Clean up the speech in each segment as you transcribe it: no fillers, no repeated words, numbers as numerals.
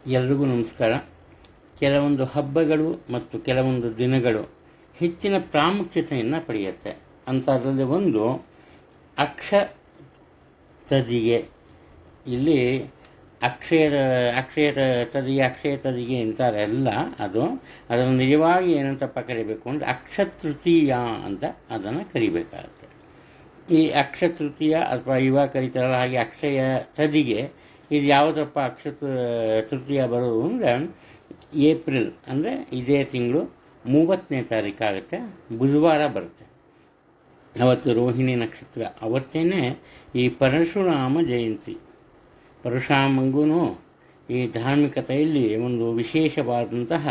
ಎಲ್ರಿಗೂ ನಮಸ್ಕಾರ. ಕೆಲವೊಂದು ಹಬ್ಬಗಳು ಮತ್ತು ಕೆಲವೊಂದು ದಿನಗಳು ಹೆಚ್ಚಿನ ಪ್ರಾಮುಖ್ಯತೆಯನ್ನು ಪಡೆಯುತ್ತೆ. ಅಂಥದ್ರಲ್ಲಿ ಒಂದು ಅಕ್ಷಯ ತದಿಗೆ. ಇಲ್ಲಿ ಅಕ್ಷಯ ತದಿಗೆ ಅಂತಾರೆ ಎಲ್ಲ. ಅದನ್ನು ನಿಜವಾಗಿ ಏನಂತಪ್ಪ ಕರಿಬೇಕು ಅಂದರೆ ಅಕ್ಷಯ ತೃತೀಯ ಅಂತ ಅದನ್ನು ಕರಿಬೇಕಾಗುತ್ತೆ. ಈ ಅಕ್ಷಯ ತೃತೀಯ ಅಥವಾ ಇವಾಗ ಕರೀತಾರಲ್ಲ ಹಾಗೆ ಅಕ್ಷಯ ತದಿಗೆ, ಇದು ಯಾವುದಪ್ಪ ಅಕ್ಷಯ ತೃತೀಯ ಬರೋದು ಅಂದರೆ ಏಪ್ರಿಲ್, ಅಂದರೆ ಇದೇ ತಿಂಗಳು 30ನೇ ತಾರೀಕು ಆಗುತ್ತೆ, ಬುಧವಾರ ಬರುತ್ತೆ. ಅವತ್ತು ರೋಹಿಣಿ ನಕ್ಷತ್ರ. ಅವತ್ತೇ ಈ ಪರಶುರಾಮ ಜಯಂತಿ. ಪರಶುರಾಮಂಗೂ ಈ ಧಾರ್ಮಿಕತೆಯಲ್ಲಿ ಒಂದು ವಿಶೇಷವಾದಂತಹ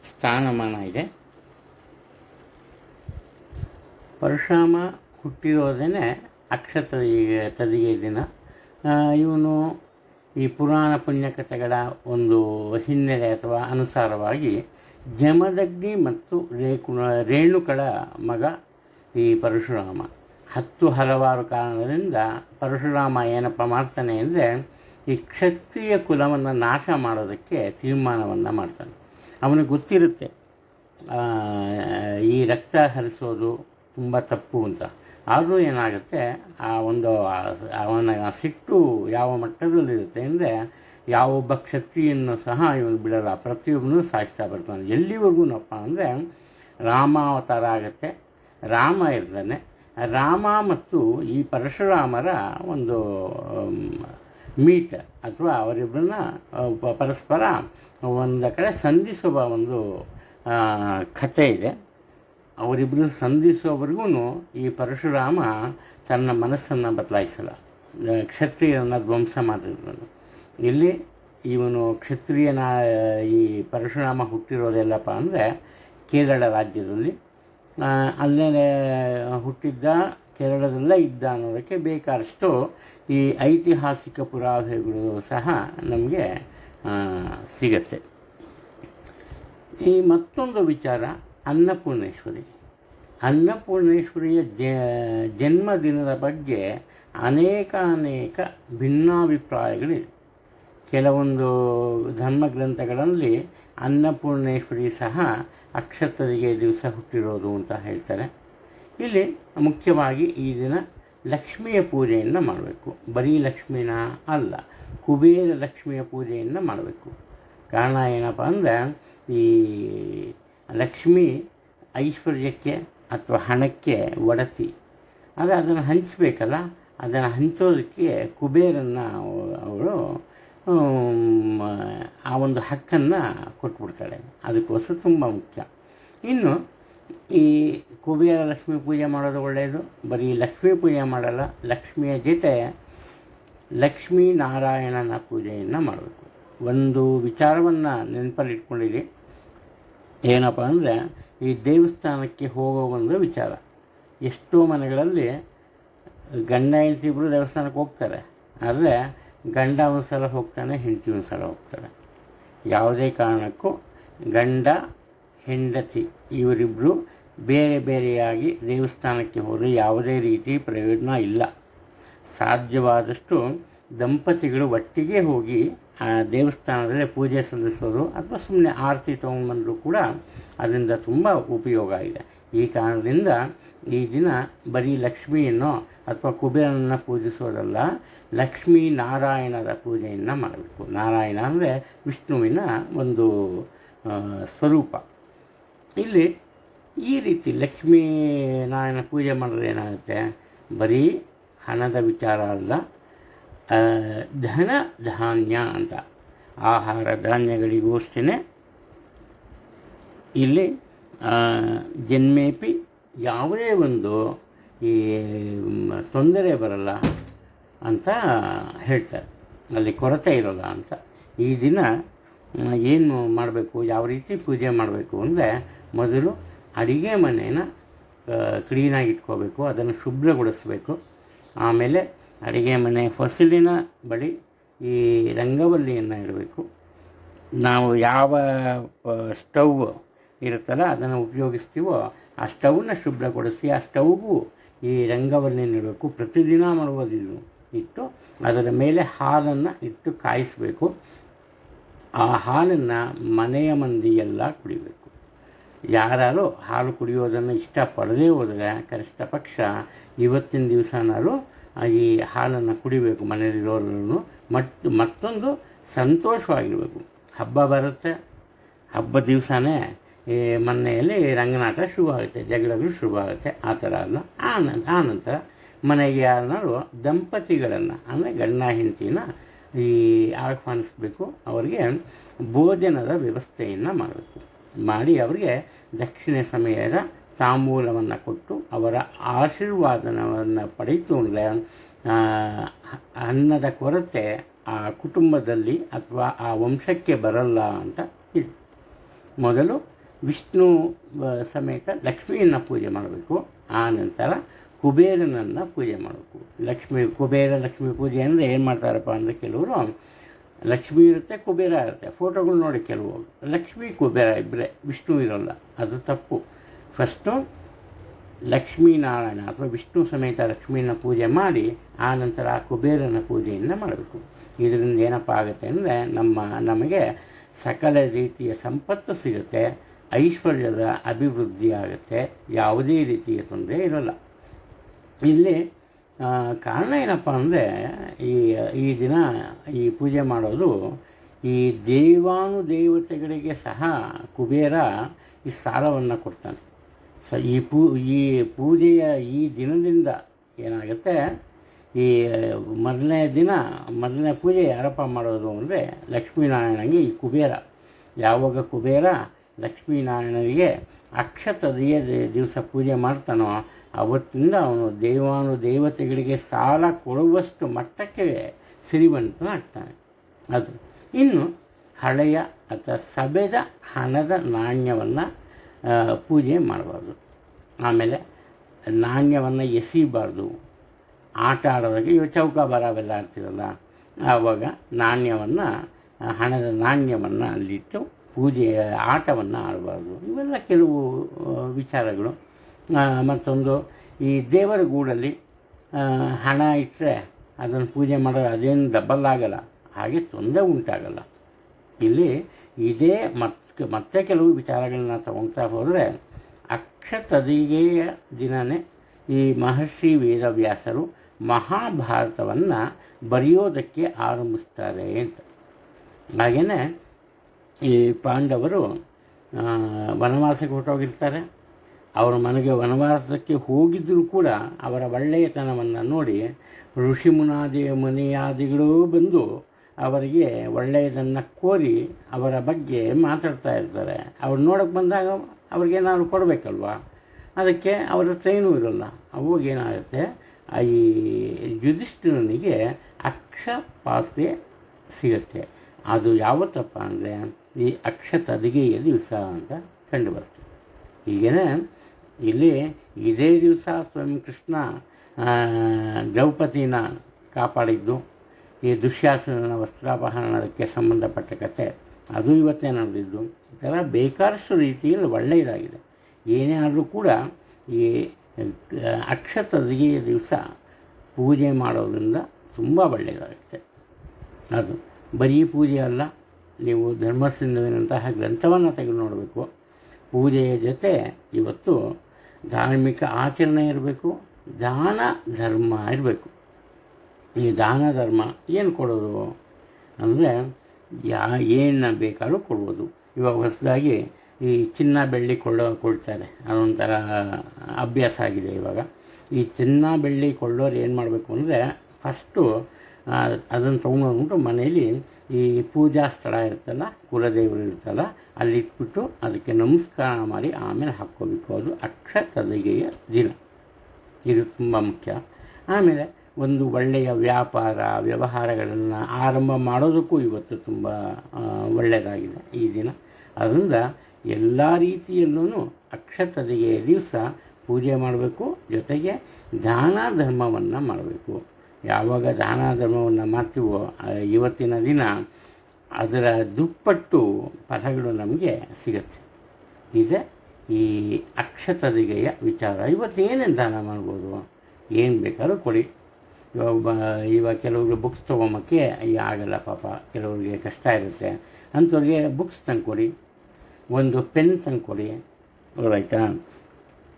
ಸ್ಥಾನಮಾನ ಇದೆ. ಪರಶುರಾಮ ಹುಟ್ಟಿರೋದೇ ಅಕ್ಷಯ ತದಿಗೆ ದಿನ. ಇವನು ಈ ಪುರಾಣ ಪುಣ್ಯಕಥೆಗಳ ಒಂದು ಹಿನ್ನೆಲೆ ಅಥವಾ ಅನುಸಾರವಾಗಿ ಜಮದಗ್ನಿ ಮತ್ತು ರೇಣುಕಳ ಮಗ ಈ ಪರಶುರಾಮ. ಹಲವಾರು ಕಾರಣದಿಂದ ಪರಶುರಾಮ ಏನಪ್ಪ ಮಾಡ್ತಾನೆ ಅಂದರೆ ಈ ಕ್ಷತ್ರಿಯ ಕುಲವನ್ನು ನಾಶ ಮಾಡೋದಕ್ಕೆ ತೀರ್ಮಾನವನ್ನು ಮಾಡ್ತಾನೆ. ಅವನಿಗೆ ಗೊತ್ತಿರುತ್ತೆ ಈ ರಕ್ತ ಹರಿಸೋದು ತುಂಬ ತಪ್ಪು ಅಂತ. ಆದರೂ ಏನಾಗುತ್ತೆ, ಅವನ ಸಿಟ್ಟು ಯಾವ ಮಟ್ಟದಲ್ಲಿರುತ್ತೆ ಅಂದರೆ ಯಾವೊಬ್ಬ ಕ್ಷತ್ರಿಯನ್ನು ಸಹ ಇವನು ಬಿಡಲ್ಲ, ಪ್ರತಿಯೊಬ್ಬನೂ ಸಾಯಿಸ್ತಾ ಬರ್ತಾನೆ. ಎಲ್ಲಿವರೆಗೂನಪ್ಪ ಅಂದರೆ ರಾಮಾವತಾರ ಆಗುತ್ತೆ, ರಾಮ ಇರ್ತಾನೆ. ರಾಮ ಮತ್ತು ಈ ಪರಶುರಾಮರ ಒಂದು ಮೀಟ್ ಅಥವಾ ಅವರಿಬ್ಬರನ್ನ ಪರಸ್ಪರ ಒಂದು ಕಡೆ ಸಂಧಿಸುವ ಒಂದು ಕಥೆ ಇದೆ. ಅವರಿಬ್ಬರು ಸಂಧಿಸೋವರೆಗೂ ಈ ಪರಶುರಾಮ ತನ್ನ ಮನಸ್ಸನ್ನು ಬದಲಾಯಿಸಲ್ಲ, ಕ್ಷತ್ರಿಯರನ್ನು ಧ್ವಂಸ ಮಾಡಿರ್ತಾನೆ. ಇಲ್ಲಿ ಇವನು ಕ್ಷತ್ರಿಯನ ಈ ಪರಶುರಾಮ ಹುಟ್ಟಿರೋದೆಲ್ಲಪ್ಪ ಅಂದರೆ ಕೇರಳ ರಾಜ್ಯದಲ್ಲಿ. ಅಲ್ಲೇ ಹುಟ್ಟಿದ್ದ, ಕೇರಳದಲ್ಲೇ ಇದ್ದ ಅನ್ನೋದಕ್ಕೆ ಬೇಕಾದಷ್ಟು ಈ ಐತಿಹಾಸಿಕ ಪುರಾವೆಗಳು ಸಹ ನಮಗೆ ಸಿಗತ್ತೆ. ಈ ಮತ್ತೊಂದು ವಿಚಾರ ಅನ್ನಪೂರ್ಣೇಶ್ವರಿಯ ಜನ್ಮದಿನದ ಬಗ್ಗೆ ಅನೇಕ ಭಿನ್ನಾಭಿಪ್ರಾಯಗಳಿವೆ. ಕೆಲವೊಂದು ಧರ್ಮಗ್ರಂಥಗಳಲ್ಲಿ ಅನ್ನಪೂರ್ಣೇಶ್ವರಿ ಸಹ ಅಕ್ಷಯ ತದಿಗೆ ದಿವಸ ಹುಟ್ಟಿರೋದು ಅಂತ ಹೇಳ್ತಾರೆ. ಇಲ್ಲಿ ಮುಖ್ಯವಾಗಿ ಈ ದಿನ ಲಕ್ಷ್ಮಿಯ ಪೂಜೆಯನ್ನು ಮಾಡಬೇಕು. ಬರೀ ಲಕ್ಷ್ಮಿನ ಅಲ್ಲ, ಕುಬೇರ ಲಕ್ಷ್ಮಿಯ ಪೂಜೆಯನ್ನು ಮಾಡಬೇಕು. ಕಾರಣ ಏನಪ್ಪ ಅಂದರೆ ಈ ಲಕ್ಷ್ಮಿ ಐಶ್ವರ್ಯಕ್ಕೆ ಅಥವಾ ಹಣಕ್ಕೆ ಒಡತಿ. ಆದರೆ ಅದನ್ನು ಹಂಚಬೇಕಲ್ಲ, ಅದನ್ನು ಹಂಚೋದಕ್ಕೆ ಕುಬೇರನ್ನು ಅವಳು ಆ ಒಂದು ಹಕ್ಕನ್ನು ಕೊಟ್ಬಿಡ್ತಾಳೆ. ಅದಕ್ಕೋಸ್ಕರ ತುಂಬ ಮುಖ್ಯ. ಇನ್ನು ಈ ಕುಬೇರ ಲಕ್ಷ್ಮಿ ಪೂಜೆ ಮಾಡೋದು ಒಳ್ಳೆಯದು. ಬರೀ ಲಕ್ಷ್ಮೀ ಪೂಜೆ ಮಾಡಲ್ಲ, ಲಕ್ಷ್ಮಿಯ ಜೊತೆ ಲಕ್ಷ್ಮೀ ನಾರಾಯಣನ ಪೂಜೆಯನ್ನು ಮಾಡಬೇಕು. ಒಂದು ವಿಚಾರವನ್ನು ನೆನಪಲ್ಲಿಟ್ಕೊಂಡಿರಿ. ಏನಪ್ಪ ಅಂದರೆ ಈ ದೇವಸ್ಥಾನಕ್ಕೆ ಹೋಗೋ ಒಂದು ವಿಚಾರ. ಎಷ್ಟೋ ಮನೆಗಳಲ್ಲಿ ಗಂಡ ಹೆಂಡತಿ ಇಬ್ಬರು ದೇವಸ್ಥಾನಕ್ಕೆ ಹೋಗ್ತಾರೆ, ಆದರೆ ಗಂಡ ಒಂದು ಸಲ ಹೋಗ್ತಾನೆ, ಹೆಂಡತಿ ಒಂದು ಸಲ ಹೋಗ್ತಾರೆ. ಯಾವುದೇ ಕಾರಣಕ್ಕೂ ಗಂಡ ಹೆಂಡತಿ ಇವರಿಬ್ಬರು ಬೇರೆ ಬೇರೆಯಾಗಿ ದೇವಸ್ಥಾನಕ್ಕೆ ಹೋದರೆ ಯಾವುದೇ ರೀತಿ ಪ್ರಯೋಜನ ಇಲ್ಲ. ಸಾಧ್ಯವಾದಷ್ಟು ದಂಪತಿಗಳು ಒಟ್ಟಿಗೆ ಹೋಗಿ ಆ ದೇವಸ್ಥಾನದಲ್ಲೇ ಪೂಜೆ ಸಲ್ಲಿಸೋದು ಅಥವಾ ಸುಮ್ಮನೆ ಆರತಿ ತೊಗೊಂಡ್ಬಂದರೂ ಕೂಡ ಅದರಿಂದ ತುಂಬ ಉಪಯೋಗ ಇದೆ. ಈ ಕಾರಣದಿಂದ ಈ ದಿನ ಬರೀ ಲಕ್ಷ್ಮಿಯನ್ನು ಅಥವಾ ಕುಬೇರನನ್ನು ಪೂಜಿಸೋದಲ್ಲ, ಲಕ್ಷ್ಮೀ ನಾರಾಯಣರ ಪೂಜೆಯನ್ನು ಮಾಡಬೇಕು. ನಾರಾಯಣ ಅಂದರೆ ವಿಷ್ಣುವಿನ ಒಂದು ಸ್ವರೂಪ. ಇಲ್ಲಿ ಈ ರೀತಿ ಲಕ್ಷ್ಮೀ ನಾರಾಯಣ ಪೂಜೆ ಮಾಡಿದ್ರೆ ಏನಾಗುತ್ತೆ, ಬರೀ ಹಣದ ವಿಚಾರ ಅಲ್ಲ, ಧನ ಧಾನ್ಯ ಅಂತ ಆಹಾರ ಧಾನ್ಯಗಳಿಗೂ ಅಷ್ಟೇ ಇಲ್ಲಿ ಜನ್ಮೇಪಿ ಯಾವುದೇ ಒಂದು ಈ ತೊಂದರೆ ಬರಲ್ಲ ಅಂತ ಹೇಳ್ತಾರೆ, ಅಲ್ಲಿ ಕೊರತೆ ಇರೋಲ್ಲ ಅಂತ. ಈ ದಿನ ಏನು ಮಾಡಬೇಕು, ಯಾವ ರೀತಿ ಪೂಜೆ ಮಾಡಬೇಕು ಅಂದರೆ ಮೊದಲು ಅಡುಗೆ ಮನೇನ ಕ್ಲೀನಾಗಿ ಇಟ್ಕೋಬೇಕು, ಅದನ್ನು ಶುಭ್ರಗೊಳಿಸಬೇಕು. ಆಮೇಲೆ ಅಡುಗೆ ಮನೆ ಫಸಲಿನ ಬಳಿ ಈ ರಂಗವಲ್ಲಿಯನ್ನು ಇಡಬೇಕು. ನಾವು ಯಾವ ಸ್ಟವ್ ಇರುತ್ತಲ್ಲ ಅದನ್ನು ಉಪಯೋಗಿಸ್ತೀವೋ ಆ ಸ್ಟವ್ನ ಶುಭ್ರಗೊಳಿಸಿ ಆ ಸ್ಟವ್ಗೂ ಈ ರಂಗವಲ್ಲಿಯನ್ನು ಇಡಬೇಕು. ಪ್ರತಿದಿನ ಮಾಡುವುದಿಲ್ಲ, ಇಟ್ಟು ಅದರ ಮೇಲೆ ಹಾಲನ್ನು ಇಟ್ಟು ಕಾಯಿಸಬೇಕು. ಆ ಹಾಲನ್ನು ಮನೆಯ ಮಂದಿ ಎಲ್ಲ ಕುಡಿಬೇಕು. ಯಾರು ಹಾಲು ಕುಡಿಯೋದನ್ನು ಇಷ್ಟಪಡದೇ ಹೋದರೆ ಕನಿಷ್ಠ ಪಕ್ಷ ಇವತ್ತಿನ ದಿವಸನಾದ್ರು ಈ ಹಾಲನ್ನು ಕುಡಿಬೇಕು ಮನೆಯಲ್ಲಿರೋರು. ಮತ್ತೊಂದು ಸಂತೋಷವಾಗಿರಬೇಕು. ಹಬ್ಬ ಬರುತ್ತೆ, ಹಬ್ಬದ ದಿವಸನೇ ಈ ಮನೆಯಲ್ಲಿ ರಂಗನಾಟ ಶುರುವಾಗುತ್ತೆ, ಜಗಳಗಳು ಶುರುವಾಗುತ್ತೆ. ಆ ಥರ ಅಲ್ಲ. ಆನಂತರ ಮನೆಗೆ ಯಾರನ್ನಾರು ದಂಪತಿಗಳನ್ನು ಅಂದರೆ ಗಂಡ ಹೆಂಡತಿನ ಈ ಆಹ್ವಾನಿಸ್ಬೇಕು. ಅವರಿಗೆ ಭೋಜನದ ವ್ಯವಸ್ಥೆಯನ್ನು ಮಾಡಬೇಕು. ಮಾಡಿ ಅವರಿಗೆ ದಕ್ಷಿಣ ಸಮಯದ ತಾಂಬೂಲವನ್ನು ಕೊಟ್ಟು ಅವರ ಆಶೀರ್ವಾದವನ್ನು ಪಡೆಯಿತು ಅಂದರೆ ಅನ್ನದ ಕೊರತೆ ಆ ಕುಟುಂಬದಲ್ಲಿ ಅಥವಾ ಆ ವಂಶಕ್ಕೆ ಬರಲ್ಲ ಅಂತ ಇದು. ಮೊದಲು ವಿಷ್ಣು ಸಮೇತ ಲಕ್ಷ್ಮಿಯನ್ನು ಪೂಜೆ ಮಾಡಬೇಕು. ಆ ನಂತರ ಕುಬೇರನನ್ನು ಪೂಜೆ ಮಾಡಬೇಕು. ಲಕ್ಷ್ಮೀ ಪೂಜೆ ಅಂದರೆ ಏನು ಮಾಡ್ತಾರಪ್ಪ ಅಂದರೆ ಕೆಲವರು ಲಕ್ಷ್ಮೀ ಇರುತ್ತೆ, ಕುಬೇರ ಇರುತ್ತೆ. ಫೋಟೋಗಳು ನೋಡಿ ಕೆಲವು ಲಕ್ಷ್ಮೀ ಕುಬೇರ ಇಬ್ಬರೇ, ವಿಷ್ಣು ಇರೋಲ್ಲ. ಅದು ತಪ್ಪು. ಫಸ್ಟು ಲಕ್ಷ್ಮೀನಾರಾಯಣ ಅಥವಾ ವಿಷ್ಣು ಸಮೇತ ಲಕ್ಷ್ಮೀನ ಪೂಜೆ ಮಾಡಿ ಆ ನಂತರ ಆ ಕುಬೇರನ ಪೂಜೆಯನ್ನು ಮಾಡಬೇಕು. ಇದರಿಂದ ಏನಪ್ಪ ಆಗುತ್ತೆ ಅಂದರೆ ನಮಗೆ ಸಕಲ ರೀತಿಯ ಸಂಪತ್ತು ಸಿಗುತ್ತೆ, ಐಶ್ವರ್ಯದ ಅಭಿವೃದ್ಧಿ ಆಗುತ್ತೆ, ಯಾವುದೇ ರೀತಿಯ ತೊಂದರೆ ಇರೋಲ್ಲ. ಇಲ್ಲಿ ಕಾರಣ ಏನಪ್ಪ ಅಂದರೆ ಈ ದಿನ ಈ ಪೂಜೆ ಮಾಡೋದು ಈ ದೇವಾನುದೇವತೆಗಳಿಗೆ ಸಹ ಕುಬೇರ ಈ ಸಾಲವನ್ನು ಕೊಡ್ತಾನೆ. ಈ ಪೂಜೆಯ ಈ ದಿನದಿಂದ ಏನಾಗುತ್ತೆ, ಈ ಮೊದಲನೇ ಪೂಜೆ ಯಾರಪ್ಪ ಮಾಡೋದು ಅಂದರೆ ಲಕ್ಷ್ಮೀನಾರಾಯಣನಿಗೆ ಈ ಕುಬೇರ. ಯಾವಾಗ ಕುಬೇರ ಲಕ್ಷ್ಮೀನಾರಾಯಣನಿಗೆ ಅಕ್ಷತದೀಯ ದಿವಸ ಪೂಜೆ ಮಾಡ್ತಾನೋ ಅವತ್ತಿಂದ ಅವನು ದೇವತೆಗಳಿಗೆ ಸಾಲ ಕೊಡುವಷ್ಟು ಮಟ್ಟಕ್ಕೆ ಸಿರಿವಂತನಾಗ್ತಾನೆ. ಅದು ಇನ್ನು ಹಳೆಯ ಅಥವಾ ಸಬೆದ ಹಣದ ನಾಣ್ಯವನ್ನು ಪೂಜೆ ಮಾಡಬಾರ್ದು. ಆಮೇಲೆ ನಾಣ್ಯವನ್ನು ಎಸಿಬಾರ್ದು. ಆಟ ಆಡೋದಾಗ ಚೌಕಾಬಾರ ಅವೆಲ್ಲ ಆಡ್ತಿರಲ್ಲ, ಆವಾಗ ಹಣದ ನಾಣ್ಯವನ್ನು ಅಲ್ಲಿಟ್ಟು ಪೂಜೆಯ ಆಟವನ್ನು ಆಡಬಾರ್ದು. ಇವೆಲ್ಲ ಕೆಲವು ವಿಚಾರಗಳು. ಮತ್ತೊಂದು, ಈ ದೇವರ ಗೂಡಲ್ಲಿ ಹಣ ಇಟ್ಟರೆ ಅದನ್ನು ಪೂಜೆ ಮಾಡೋದು ಅದೇನು ಡಬಲ್ ಆಗಲ್ಲ, ಹಾಗೆ ತೊಂದರೆ ಉಂಟಾಗಲ್ಲ. ಇಲ್ಲಿ ಇದೇ ಮತ್ತೆ ಕೆಲವು ವಿಚಾರಗಳನ್ನ ತಗೊಳ್ತಾ ಹೋದರೆ ಅಕ್ಷತದಿಗೆಯ ದಿನವೇ ಈ ಮಹರ್ಷಿ ವೇದವ್ಯಾಸರು ಮಹಾಭಾರತವನ್ನು ಬರೆಯೋದಕ್ಕೆ ಆರಂಭಿಸ್ತಾರೆ ಅಂತ. ಹಾಗೆಯೇ ಈ ಪಾಂಡವರು ವನವಾಸಕ್ಕೆ ಹೊರಟೋಗಿರ್ತಾರೆ. ಅವರ ಮನೆಗೆ ವನವಾಸಕ್ಕೆ ಹೋಗಿದ್ದರೂ ಕೂಡ ಅವರ ಒಳ್ಳೆಯತನವನ್ನು ನೋಡಿ ಮುನಿಯಾದಿಗಳು ಬಂದು ಅವರಿಗೆ ಒಳ್ಳೆಯದನ್ನು ಕೋರಿ ಅವರ ಬಗ್ಗೆ ಮಾತಾಡ್ತಾ ಇರ್ತಾರೆ. ಅವ್ರು ನೋಡೋಕ್ಕೆ ಬಂದಾಗ ಅವ್ರಿಗೇನಾದ್ರು ಕೊಡಬೇಕಲ್ವ, ಅದಕ್ಕೆ ಅವರ ಟ್ರೈನೂ ಇರೋಲ್ಲ. ಅವಾಗೇನಾಗುತ್ತೆ, ಈ ಯುಧಿಷ್ಠಿರನಿಗೆ ಅಕ್ಷಪಾತ್ರೆ ಸಿಗುತ್ತೆ. ಅದು ಯಾವತ್ತಪ್ಪ ಅಂದರೆ ಈ ಅಕ್ಷತದಿಗೆಯ ದಿವಸ ಅಂತ ಕಂಡುಬರ್ತದೆ. ಹೀಗೇ ಇಲ್ಲಿ ಇದೇ ದಿವಸ ಸ್ವಯಂ ಕೃಷ್ಣ ದ್ರೌಪದಿನ ಕಾಪಾಡಿದ್ದು. ಈ ದುಶ್ಯಾಸನನ ವಸ್ತ್ರಾಪಹರಣಕ್ಕೆ ಸಂಬಂಧಪಟ್ಟ ಕಥೆ ಅದು ಇವತ್ತೇ ನಡೆದಿದ್ದು. ಈ ಥರ ಬೇಕಾದಷ್ಟು ರೀತಿಯಲ್ಲಿ ಒಳ್ಳೆಯದಾಗಿದೆ. ಏನೇ ಆದರೂ ಕೂಡ ಈ ಅಕ್ಷತದಿಗೆಯ ದಿವಸ ಪೂಜೆ ಮಾಡೋದ್ರಿಂದ ತುಂಬ ಒಳ್ಳೆಯದಾಗುತ್ತೆ. ಅದು ಬರೀ ಪೂಜೆ ಅಲ್ಲ, ನೀವು ಧರ್ಮಸಿಂಧುವಿನಂತಹ ಗ್ರಂಥವನ್ನು ತೆಗೆದು ನೋಡಬೇಕು. ಪೂಜೆಯ ಜೊತೆ ಇವತ್ತು ಧಾರ್ಮಿಕ ಆಚರಣೆ ಇರಬೇಕು, ದಾನ ಧರ್ಮ ಇರಬೇಕು. ಈ ದಾನ ಧರ್ಮ ಏನು ಕೊಡೋದು ಅಂದರೆ ಏನು ಬೇಕಾದ್ರೂ ಕೊಡ್ಬೋದು. ಇವಾಗ ಹೊಸದಾಗಿ ಈ ಚಿನ್ನ ಬೆಳ್ಳಿ ಕೊಡ್ತಾರೆ, ಅದೊಂಥರ ಅಭ್ಯಾಸ ಆಗಿದೆ ಇವಾಗ. ಈ ಚಿನ್ನ ಬೆಳ್ಳಿ ಕೊಳ್ಳೋರು ಏನು ಮಾಡಬೇಕು ಅಂದರೆ ಫಸ್ಟು ಅದನ್ನು ತೊಗೊಂಡೋಗ್ಬಿಟ್ಟು ಮನೆಯಲ್ಲಿ ಈ ಪೂಜಾ ಸ್ಥಳ ಇರ್ತಲ್ಲ, ಕುಲದೇವರು ಇರ್ತಲ್ಲ, ಅಲ್ಲಿ ಇಟ್ಬಿಟ್ಟು ಅದಕ್ಕೆ ನಮಸ್ಕಾರ ಮಾಡಿ ಆಮೇಲೆ ಹಾಕ್ಕೋಬೇಕು. ಅದು ಅಕ್ಷತದಿಗೆಯ ದಿನ. ಇದು ತುಂಬ ಮುಖ್ಯ. ಆಮೇಲೆ ಒಂದು ಒಳ್ಳೆಯ ವ್ಯವಹಾರಗಳನ್ನು ಆರಂಭ ಮಾಡೋದಕ್ಕೂ ಇವತ್ತು ತುಂಬ ಒಳ್ಳೆಯದಾಗಿದೆ ಈ ದಿನ. ಅದರಿಂದ ಎಲ್ಲ ರೀತಿಯಲ್ಲೂ ಅಕ್ಷತದಿಗೆಯ ದಿವಸ ಪೂಜೆ ಮಾಡಬೇಕು, ಜೊತೆಗೆ ದಾನ ಧರ್ಮವನ್ನು ಮಾಡಬೇಕು. ಯಾವಾಗ ದಾನ ಧರ್ಮವನ್ನು ಮಾಡ್ತೀವೋ ಇವತ್ತಿನ ದಿನ ಅದರ ದುಪ್ಪಟ್ಟು ಫಲಗಳು ನಮಗೆ ಸಿಗುತ್ತೆ. ಇದೆ ಈ ಅಕ್ಷತದಿಗೆಯ ವಿಚಾರ. ಇವತ್ತು ಏನೇನು ದಾನ ಮಾಡ್ಬೋದು, ಏನು ಬೇಕಾದ್ರೂ ಕೊಡಿ. ಇವಾಗ ಕೆಲವ್ರಿಗೆ ಬುಕ್ಸ್ ತೊಗೊಂಬಕ್ಕೆ ಆಗಲ್ಲ ಪಾಪ, ಕೆಲವ್ರಿಗೆ ಕಷ್ಟ ಇರುತ್ತೆ. ಅಂಥವ್ರಿಗೆ ಬುಕ್ಸ್ ತಂದುಕೊಡಿ, ಒಂದು ಪೆನ್ ತಂದುಕೊಡಿ, ಆಯಿತಾ.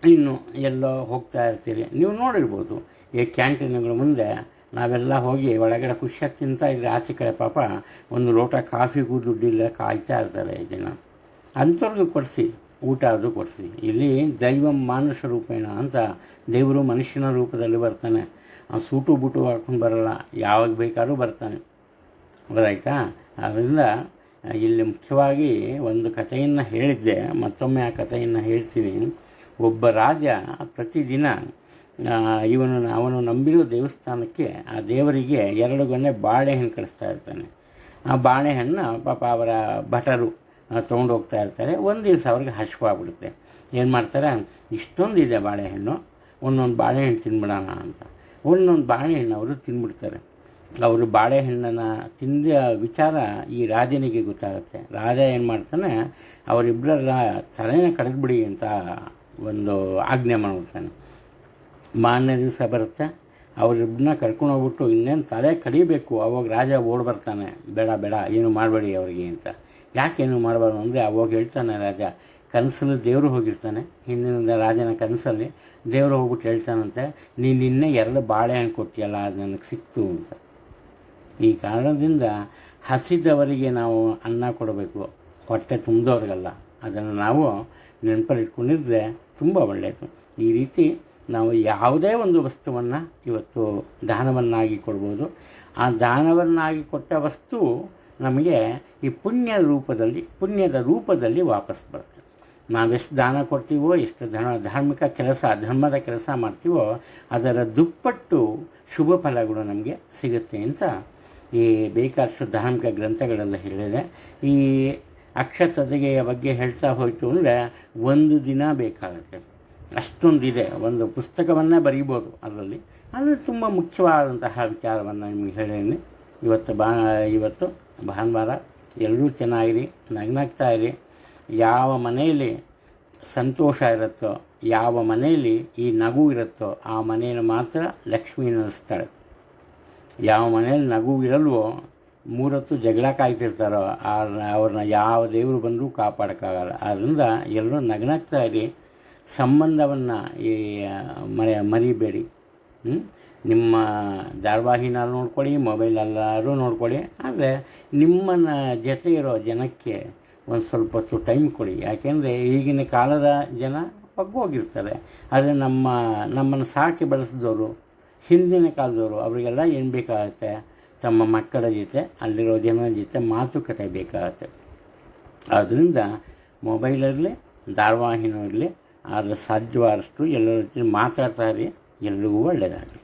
ಇನ್ನು ಎಲ್ಲೋ ಹೋಗ್ತಾ ಇರ್ತೀರಿ, ನೀವು ನೋಡಿರ್ಬೋದು ಈ ಕ್ಯಾಂಟೀನ್ಗಳ ಮುಂದೆ ನಾವೆಲ್ಲ ಹೋಗಿ ಒಳಗಡೆ ಖುಷಿಯಾಗಿ ತಿಂತಾ ಇದ್ರೆ ಆಚೆ ಕಡೆ ಪಾಪ ಒಂದು ಲೋಟ ಕಾಫಿಗೂ ದುಡ್ಡಿಲ್ಲ ಕಾಯ್ತಾ ಇರ್ತಾರೆ ಜನ. ಅಂಥವ್ರಿಗೂ ಕೊಡಿಸಿ, ಊಟ ಅದು ಕೊಡಿಸಿ. ಇಲ್ಲಿ ದೈವ ಮಾನುಷ ರೂಪೇಣ ಅಂತ ದೇವರು ಮನುಷ್ಯನ ರೂಪದಲ್ಲಿ ಬರ್ತಾನೆ. ಸೂಟು ಬೂಟು ಹಾಕ್ಕೊಂಡು ಬರಲ್ಲ, ಯಾವಾಗ ಬೇಕಾದ್ರೂ ಬರ್ತಾನೆ, ಗೊತ್ತಾಯ್ತಾ. ಅದರಿಂದ ಇಲ್ಲಿ ಮುಖ್ಯವಾಗಿ ಒಂದು ಕಥೆಯನ್ನು ಹೇಳಿದ್ದೆ, ಮತ್ತೊಮ್ಮೆ ಆ ಕಥೆಯನ್ನು ಹೇಳ್ತೀನಿ. ಒಬ್ಬ ರಾಜ ಪ್ರತಿದಿನ ಅವನು ನಂಬಿರೋ ದೇವಸ್ಥಾನಕ್ಕೆ ಆ ದೇವರಿಗೆ 2 ಗೊನೆ ಬಾಳೆಹಣ್ಣು ಕಳಿಸ್ತಾ ಇರ್ತಾನೆ. ಆ ಬಾಳೆಹಣ್ಣು ಪಾಪ ಅವರ ಭಟರು ತೊಗೊಂಡು ಹೋಗ್ತಾ ಇರ್ತಾರೆ. ಒಂದು ದಿವಸ ಅವ್ರಿಗೆ ಹಸಿವಾಗ್ಬಿಡುತ್ತೆ. ಏನು ಮಾಡ್ತಾರೆ, ಇಷ್ಟೊಂದಿದೆ ಬಾಳೆಹಣ್ಣು, ಒಂದೊಂದು ಬಾಳೆಹಣ್ಣು ತಿನ್ಬಿಡೋಣ ಅಂತ ಒಂದೊಂದು ಬಾಳೆಹಣ್ಣು ಅವರು ತಿಂದ್ಬಿಡ್ತಾರೆ. ಅವರು ಬಾಳೆಹಣ್ಣನ್ನು ತಿಂದ ವಿಚಾರ ಈ ರಾಜನಿಗೆ ಗೊತ್ತಾಗುತ್ತೆ. ರಾಜ ಏನು ಮಾಡ್ತಾನೆ, ಅವರಿಬ್ಬರೆಲ್ಲ ತಲೆನ ಕಡಿದ್ಬಿಡಿ ಅಂತ ಒಂದು ಆಜ್ಞೆ ಮಾಡಿಬಿಡ್ತಾನೆ. ಮಾರನೇ ದಿವಸ ಬರುತ್ತೆ, ಅವರಿಬ್ಬರನ್ನ ಕರ್ಕೊಂಡೋಗ್ಬಿಟ್ಟು ಇನ್ನೇನು ತಲೆ ಕಡಿಬೇಕು. ಅವಾಗ ರಾಜ ಓಡಿ ಬರ್ತಾನೆ, ಬೇಡ ಬೇಡ ಏನು ಮಾಡಬೇಡಿ ಅವರಿಗೆ ಅಂತ. ಯಾಕೇನು ಮಾಡಬಾರ್ದು ಅಂದರೆ ಅವಾಗ ಹೇಳ್ತಾನೆ ರಾಜ, ಕನಸಲ್ಲಿ ದೇವರು ಹೋಗಿರ್ತಾನೆ. ಹಿಂದಿನಿಂದ ರಾಜನ ಕನಸಲ್ಲಿ ದೇವರು ಹೋಗ್ಬಿಟ್ಟು ಹೇಳ್ತಾನಂತೆ, ನೀನು ನಿನ್ನೆ 2 ಬಾಳೆಹಣ್ಣು ಕೊಟ್ಟಿಯಲ್ಲ, ಅದು ನನಗೆ ಸಿಕ್ತು ಅಂತ. ಈ ಕಾರಣದಿಂದ ಹಸಿದವರಿಗೆ ನಾವು ಅನ್ನ ಕೊಡಬೇಕು, ಹೊಟ್ಟೆ ತುಂಬಿದವ್ರಿಗಲ್ಲ. ಅದನ್ನು ನಾವು ನೆನಪಲ್ಲಿಟ್ಕೊಂಡಿದ್ರೆ ತುಂಬ ಒಳ್ಳೆಯದು. ಈ ರೀತಿ ನಾವು ಯಾವುದೇ ಒಂದು ವಸ್ತುವನ್ನು ಇವತ್ತು ದಾನವನ್ನಾಗಿ ಕೊಡ್ಬೋದು. ಆ ದಾನವನ್ನಾಗಿ ಕೊಟ್ಟ ವಸ್ತು ನಮಗೆ ಈ ಪುಣ್ಯದ ರೂಪದಲ್ಲಿ ವಾಪಸ್ ಬರುತ್ತೆ. ನಾವೆಷ್ಟು ದಾನ ಕೊಡ್ತೀವೋ, ಎಷ್ಟು ಧಾರ್ಮಿಕ ಕೆಲಸ, ಧರ್ಮದ ಕೆಲಸ ಮಾಡ್ತೀವೋ, ಅದರ ದುಪ್ಪಟ್ಟು ಶುಭ ಫಲಗಳು ನಮಗೆ ಸಿಗುತ್ತೆ ಅಂತ ಈ ಬೇಕಾದಷ್ಟು ಧಾರ್ಮಿಕ ಗ್ರಂಥಗಳೆಲ್ಲ ಹೇಳಿದೆ. ಈ ಅಕ್ಷತತೆಗೆಯ ಬಗ್ಗೆ ಹೇಳ್ತಾ ಹೋಯಿತು ಅಂದರೆ 1 ದಿನ ಬೇಕಾಗುತ್ತೆ, ಅಷ್ಟೊಂದಿದೆ. ಒಂದು ಪುಸ್ತಕವನ್ನೇ ಬರೀಬೋದು ಅದರಲ್ಲಿ. ಅದು ತುಂಬ ಮುಖ್ಯವಾದಂತಹ ವಿಚಾರವನ್ನು ನಿಮಗೆ ಹೇಳೀನಿ. ಇವತ್ತು ಭಾನುವಾರ, ಎಲ್ಲರೂ ಚೆನ್ನಾಗಿರಿ, ನಗ್ನಾಗ್ತಾ ಇರಿ. ಯಾವ ಮನೆಯಲ್ಲಿ ಸಂತೋಷ ಇರುತ್ತೋ, ಯಾವ ಮನೆಯಲ್ಲಿ ಈ ನಗು ಇರುತ್ತೋ, ಆ ಮನೆಯನ್ನು ಮಾತ್ರ ಲಕ್ಷ್ಮೀ ನೆಲೆಸ್ತಾಳೆ. ಯಾವ ಮನೆಯಲ್ಲಿ ನಗು ಇರಲ್ವೋ, 3 ಹೊತ್ತು ಜಗಳ ಕಾಯ್ತಿರ್ತಾರೋ, ಅವ್ರನ್ನ ಯಾವ ದೇವರು ಬಂದರೂ ಕಾಪಾಡೋಕ್ಕಾಗಲ್ಲ. ಆದ್ದರಿಂದ ಎಲ್ಲರೂ ನಗ್ನಾಗ್ತಾ ಇರಿ. ಸಂಬಂಧವನ್ನು ಮರಿಬೇಡಿ. ನಿಮ್ಮ ಧಾರಾವಾಹಿನಾರು ನೋಡ್ಕೊಳ್ಳಿ, ಮೊಬೈಲಲ್ಲಾರು ನೋಡ್ಕೊಳ್ಳಿ, ಆದರೆ ನಿಮ್ಮನ್ನ ಜೊತೆ ಇರೋ ಜನಕ್ಕೆ ಒಂದು ಸ್ವಲ್ಪ ಹೊತ್ತು ಟೈಮ್ ಕೊಡಿ. ಯಾಕೆಂದರೆ ಈಗಿನ ಕಾಲದ ಜನ ಬಗ್ಗೋಗಿರ್ತಾರೆ. ಆದರೆ ನಮ್ಮನ್ನು ಸಾಕಿ ಬೆಳೆಸಿದವರು, ಹಿಂದಿನ ಕಾಲದವರು, ಅವರಿಗೆಲ್ಲ ಏನು ಬೇಕಾಗುತ್ತೆ, ತಮ್ಮ ಮಕ್ಕಳ ಜೊತೆ, ಅಲ್ಲಿರೋ ಜನರ ಜೊತೆ ಮಾತುಕತೆ ಬೇಕಾಗುತ್ತೆ. ಆದ್ದರಿಂದ ಮೊಬೈಲಿರಲಿ, ಧಾರಾವಾಹಿನೂ ಇರಲಿ, ಆದರೆ ಸಾಧ್ಯವಾದಷ್ಟು ಎಲ್ಲರ ಜೊತೆ ಮಾತಾಡ್ತಾ ಇರಿ. ಎಲ್ರಿಗೂ ಒಳ್ಳೆಯದಾಗಲಿ.